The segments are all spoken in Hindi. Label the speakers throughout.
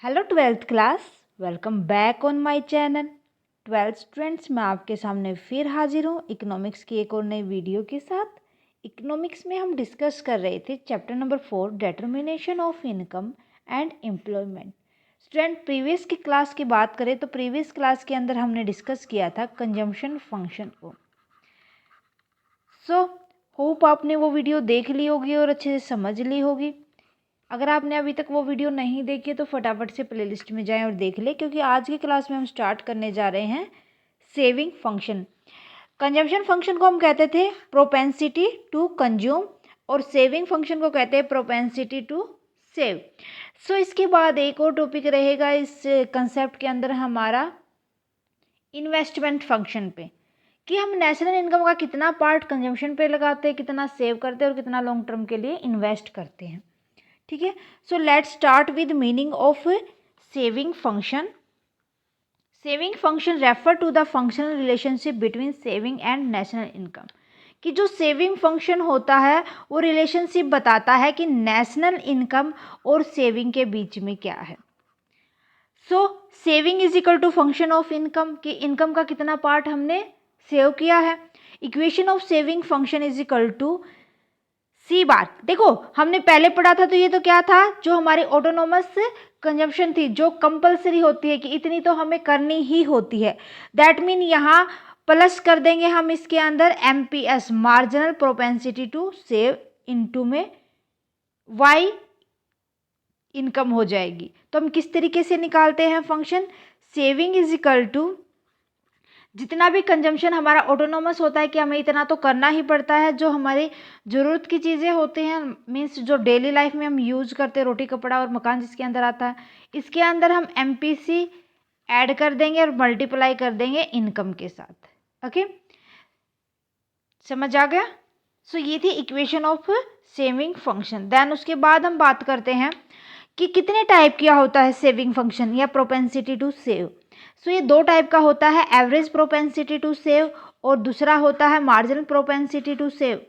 Speaker 1: Hello twelfth class, welcome back on my channel. Twelfth students, मैं आपके सामने फिर हाजिर हूँ इकोनॉमिक्स की एक और नई वीडियो के साथ। इकोनॉमिक्स में हम डिस्कस कर रहे थे chapter number 4, determination of income and employment. Student, previous की क्लास की बात करें तो प्रीवियस क्लास के अंदर हमने डिस्कस किया था कंजम्पशन फंक्शन को। सो होप आपने वो वीडियो देख ली होगी और अच्छे से समझ ली होगी। अगर आपने अभी तक वो वीडियो नहीं देखी तो फटाफट से प्लेलिस्ट में जाएं और देख लें, क्योंकि आज की क्लास में हम स्टार्ट करने जा रहे हैं सेविंग फंक्शन। कंजम्पशन फंक्शन को हम कहते थे प्रोपेंसिटी टू कंज्यूम और सेविंग फंक्शन को कहते हैं प्रोपेंसिटी टू सेव। सो इसके बाद एक और टॉपिक रहेगा इस कंसेप्ट के अंदर हमारा इन्वेस्टमेंट फंक्शन पे, कि हम नेशनल इनकम का कितना पार्ट कंजम्पशन पे लगाते हैं, कितना सेव करते हैं और कितना लॉन्ग टर्म के लिए इन्वेस्ट करते हैं। ठीक है, so let's start with meaning of saving function. Saving function refer to the functional relationship between saving and national income. कि जो सेविंग फंक्शन होता है वो रिलेशनशिप बताता है कि नेशनल इनकम और सेविंग के बीच में क्या है। So saving is equal to function of income, कि इनकम का कितना पार्ट हमने सेव किया है। Equation of saving function is equal to C bar. देखो हमने पहले पढ़ा था तो ये तो क्या था, जो हमारी ऑटोनोमस कंजम्पशन थी, जो कंपलसरी होती है कि इतनी तो हमें करनी ही होती है। दैट मीन यहाँ प्लस कर देंगे हम इसके अंदर MPS, marginal propensity to save, into में Y इनकम हो जाएगी। तो हम किस तरीके से निकालते हैं function, saving is equal to जितना भी कंजम्पशन हमारा ऑटोनोमस होता है कि हमें इतना तो करना ही पड़ता है, जो हमारी ज़रूरत की चीज़ें होती हैं, मीन्स जो डेली लाइफ में हम यूज़ करते हैं, रोटी कपड़ा और मकान जिसके अंदर आता है, इसके अंदर हम MPC ऐड कर देंगे और मल्टीप्लाई कर देंगे इनकम के साथ। ओके, समझ आ गया। सो ये थी equation of saving function. Then उसके बाद हम बात करते हैं कि कितने टाइप किया होता है सेविंग फंक्शन या प्रोपेंसिटी टू सेव। सो ये दो टाइप का होता है, एवरेज प्रोपेंसिटी टू सेव और दूसरा होता है marginal propensity to save.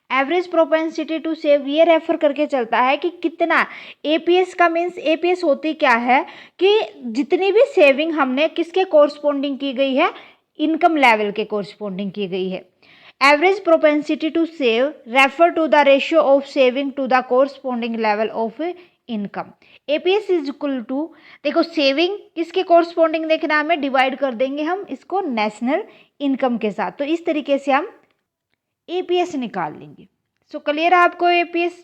Speaker 1: Average propensity to save ये रेफर करके चलता है कि कितना APS का मीन्स, APS होती क्या है कि जितनी भी सेविंग हमने किसके कोरस्पोंडिंग की गई है, इनकम लेवल के कोरस्पोंडिंग की गई है। Average propensity to save refer to the ratio of saving to the corresponding level of income. APS is equal to, देखो सेविंग किसके कोरस्पोंडिंग देखना है हमें, डिवाइड कर देंगे हम इसको नेशनल इनकम के साथ। तो इस तरीके से हम APS निकाल लेंगे। सो क्लियर है आपको APS।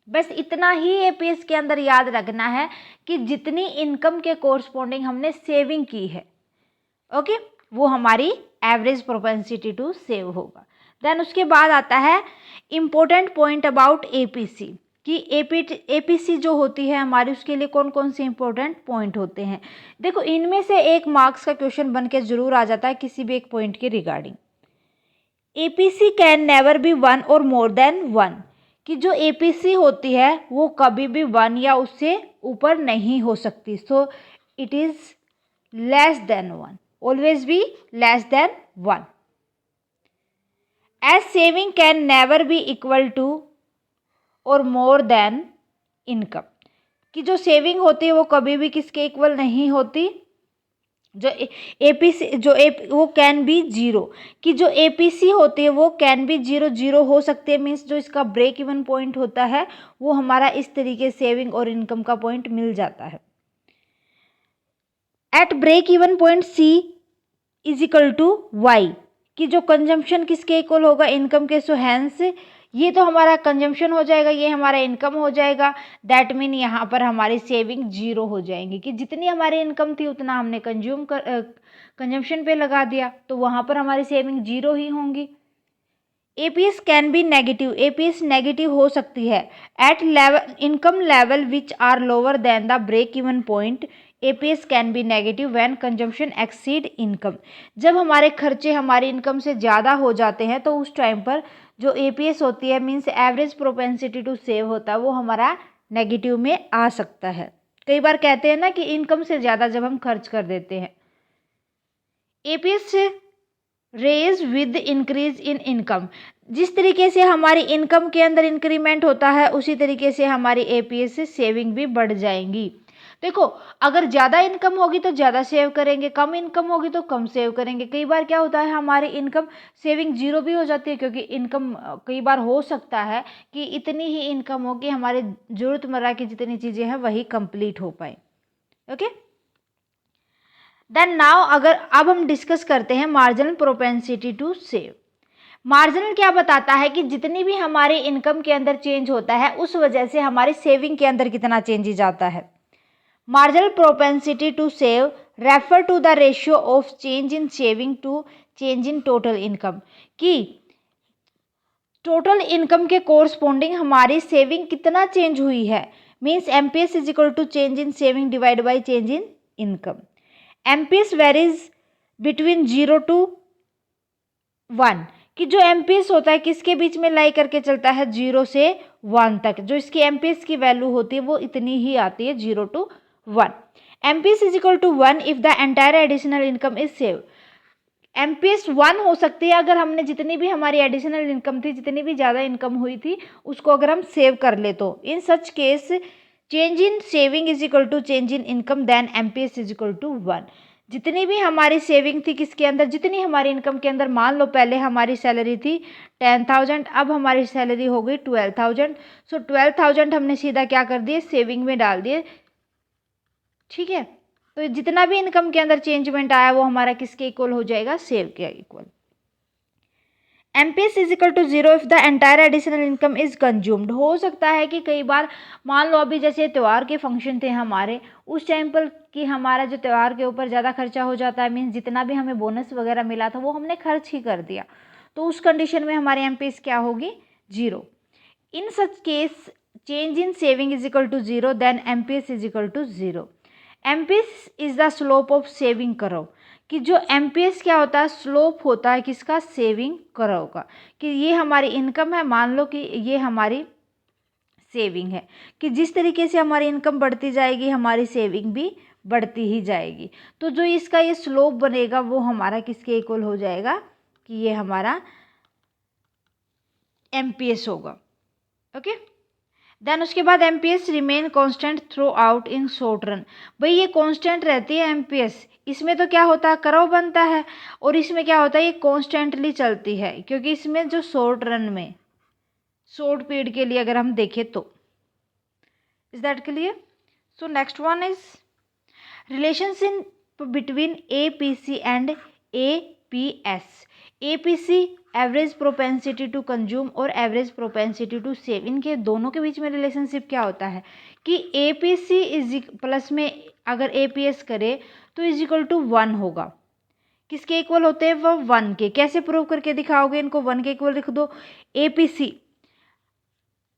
Speaker 1: बस इतना ही APS के अंदर याद रखना है कि जितनी इनकम के कोरस्पोंडिंग हमने सेविंग की है, ओके, वो हमारी एवरेज प्रोपेंसिटी टू सेव होगा। देन उसके बाद आता है इम्पोर्टेंट पॉइंट अबाउट APC, कि APC जो होती है हमारी, उसके लिए कौन कौन से इंपॉर्टेंट पॉइंट होते हैं। देखो इनमें से एक मार्क्स का क्वेश्चन बन के जरूर आ जाता है किसी भी एक पॉइंट के regarding. APC can never be 1 और मोर देन 1, कि जो APC होती है वो कभी भी 1 या उससे ऊपर नहीं हो सकती। So it is less than 1, always be less than 1, as saving can never be equal to or more than income, कि जो सेविंग होती है वो कभी भी किसके इक्वल नहीं होती, जो APC वो कैन बी जीरो, कि जो APC होती है वो कैन बी जीरो हो सकती है। मीन्स जो इसका ब्रेक इवन पॉइंट होता है वो हमारा इस तरीके सेविंग और इनकम का पॉइंट मिल जाता है। At break even point C is equal to Y, कि जो कंजम्पशन किसके इक्वल होगा, इनकम के। सो हैंस ये तो हमारा कंजम्पशन हो जाएगा, ये हमारा इनकम हो जाएगा। दैट मीन यहाँ पर हमारी सेविंग जीरो हो जाएंगी, कि जितनी हमारी इनकम थी उतना हमने कंजम्पशन पे लगा दिया, तो वहाँ पर हमारी सेविंग जीरो ही होंगी। APS can be negative, APS negative हो सकती है at level income level which are lower than the break even point. APS can be negative when consumption exceed income, जब हमारे खर्चे हमारी इनकम से ज़्यादा हो जाते हैं तो उस टाइम पर जो APS होती है means average propensity to save होता है वो हमारा नेगेटिव में आ सकता है। कई बार कहते हैं ना कि इनकम से ज़्यादा जब हम खर्च कर देते हैं। APS rise with increase in income, जिस तरीके से हमारी इनकम के अंदर इंक्रीमेंट होता है उसी तरीके से हमारी APS से सेविंग भी बढ़ जाएंगी। देखो, अगर ज़्यादा इनकम होगी तो ज़्यादा सेव करेंगे, कम इनकम होगी तो कम सेव करेंगे। कई बार क्या होता है, हमारी इनकम सेविंग जीरो भी हो जाती है, क्योंकि इनकम कई बार हो सकता है कि इतनी ही इनकम हो कि हमारे ज़रूरतमर्रा की जितनी चीज़ें हैं वही कंप्लीट हो पाए। ओके, देन नाउ अब हम डिस्कस करते हैं marginal propensity to save. Marginal क्या बताता है कि जितनी भी हमारे इनकम के अंदर चेंज होता है उस वजह से हमारी सेविंग के अंदर कितना चेंजेज आता है। Marginal propensity to save refer to the ratio of change in saving to change in total income, कि टोटल इनकम के कोरस्पोंडिंग हमारी सेविंग कितना चेंज हुई है। Means MPS is equal to change in saving divide by change in income. MPS varies between 0 to 1, कि जो एमपीएस होता है किसके बीच में लाई करके चलता है, 0 से 1 तक। जो इसकी एमपीएस की वैल्यू होती है वो इतनी ही आती है, 0 to 1। MPS is equal to 1 if the entire additional income is save. MPS 1 हो सकती है अगर हमने जितनी भी हमारी एडिशनल इनकम थी, जितनी भी ज़्यादा इनकम हुई थी, उसको अगर हम सेव कर ले तो। In such case change in saving is equal to change in income then MPS is equal to 1। जितनी भी हमारी सेविंग थी किसके अंदर, जितनी हमारी इनकम के अंदर, मान लो पहले हमारी सैलरी थी 10,000, अब हमारी सैलरी हो गई 12,000। सो 12,000 हमने सीधा क्या कर दिए, सेविंग में डाल दिए। ठीक है, तो जितना भी इनकम के अंदर चेंजमेंट आया वो हमारा किसके इक्वल हो जाएगा, सेव के इक्वल। MPS is equal to 0 if the entire additional income is consumed. हो सकता है कि कई बार मान लो अभी जैसे त्यौहार के फंक्शन थे हमारे, उस टाइम पर कि हमारा जो त्यौहार के ऊपर ज़्यादा खर्चा हो जाता है, मीन्स जितना भी हमें बोनस वगैरह मिला था वो हमने खर्च ही कर दिया, तो उस कंडीशन में हमारी एमपीएस क्या होगी, 0। In such case change in saving is equal to 0 then MPS is equal to 0। MPS is the slope of saving करो, कि जो एमपीएस क्या होता है, स्लोप होता है किसका, सेविंग करो का। कि ये हमारी इनकम है, मान लो कि ये हमारी सेविंग है, कि जिस तरीके से हमारी इनकम बढ़ती जाएगी हमारी सेविंग भी बढ़ती ही जाएगी। तो जो इसका ये स्लोप बनेगा वो हमारा किसके इक्वल हो जाएगा, कि ये हमारा एमपीएस होगा। ओके, देन उसके बाद MPS remain constant through out in short run. भाई ये कांस्टेंट रहती है एमपीएस, इसमें तो क्या होता है, कर्व बनता है, और इसमें क्या होता है, ये कॉन्स्टेंटली चलती है, क्योंकि इसमें जो शॉर्ट रन में, शॉर्ट पीरियड के लिए अगर हम देखें तो। Is that clear? So next one is relationship between APC and APS. APC average propensity to consume और एवरेज प्रोपेंसिटी टू सेव, इनके दोनों के बीच में रिलेशनशिप क्या होता है कि एपीसी इज प्लस में अगर एपीएस करे तो इज इक्वल टू 1 होगा। किसके इक्वल होते हैं वो, 1 के। कैसे प्रूव करके दिखाओगे इनको, 1 के इक्वल लिख दो। एपीसी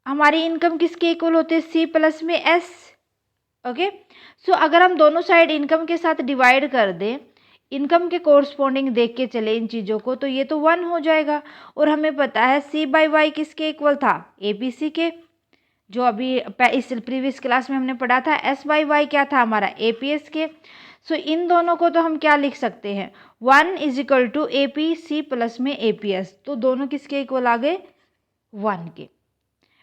Speaker 1: हमारी इनकम किसके इक्वल होते हैं, सी प्लस में एस। ओके, सो अगर हम दोनों साइड इनकम के साथ डिवाइड कर दें, इनकम के कोरस्पोंडिंग देख के चले इन चीज़ों को, तो ये तो 1 हो जाएगा। और हमें पता है सी बाई वाई किसके इक्वल था, एपीसी के, जो अभी इस प्रीवियस क्लास में हमने पढ़ा था। एस बाई वाई क्या था हमारा, एपीएस के। सो इन दोनों को तो हम क्या लिख सकते हैं, 1 is equal to APC plus में एपीएस। तो दोनों किसके इक्वल आ गए, 1 के।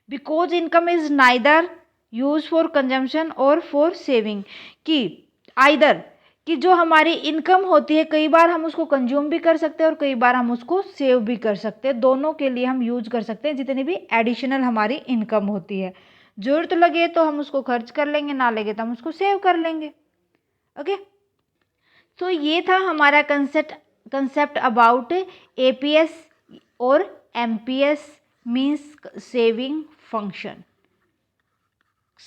Speaker 1: Because income is neither use for consumption और फॉर सेविंग, कि आइदर कि जो हमारी इनकम होती है कई बार हम उसको कंज्यूम भी कर सकते हैं और कई बार हम उसको सेव भी कर सकते हैं। दोनों के लिए हम यूज कर सकते हैं जितनी भी एडिशनल हमारी इनकम होती है। जरूरत लगे तो हम उसको खर्च कर लेंगे, ना लगे तो हम उसको सेव कर लेंगे। ओके, तो ये था हमारा कंसेप्ट अबाउट एपीएस और एमपीएस मीन्स सेविंग फंक्शन।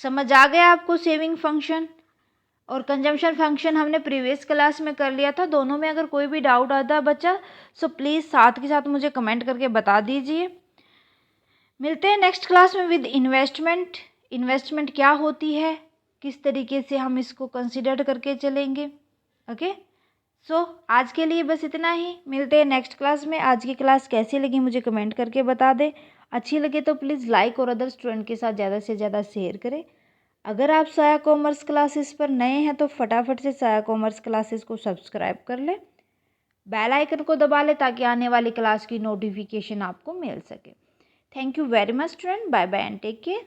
Speaker 1: समझ आ गया आपको सेविंग फंक्शन और कंजम्पशन फंक्शन हमने प्रीवियस क्लास में कर लिया था। दोनों में अगर कोई भी डाउट आता है बच्चा, सो प्लीज़ साथ के साथ मुझे कमेंट करके बता दीजिए। मिलते हैं नेक्स्ट क्लास में विद इन्वेस्टमेंट। इन्वेस्टमेंट क्या होती है, किस तरीके से हम इसको कंसिडर करके चलेंगे। ओके, सो आज के लिए बस इतना ही। मिलते हैं नेक्स्ट क्लास में। आज की क्लास कैसी लगी मुझे कमेंट करके बता दें। अच्छी लगे तो प्लीज़ लाइक और अदर स्टूडेंट के साथ ज़्यादा से ज़्यादा शेयर करें। अगर आप साया कॉमर्स क्लासेस पर नए हैं तो फटाफट से साया कॉमर्स क्लासेस को सब्सक्राइब कर लें, बेल आइकन को दबा लें ताकि आने वाली क्लास की नोटिफिकेशन आपको मिल सके। Thank you very much student, bye bye and take care.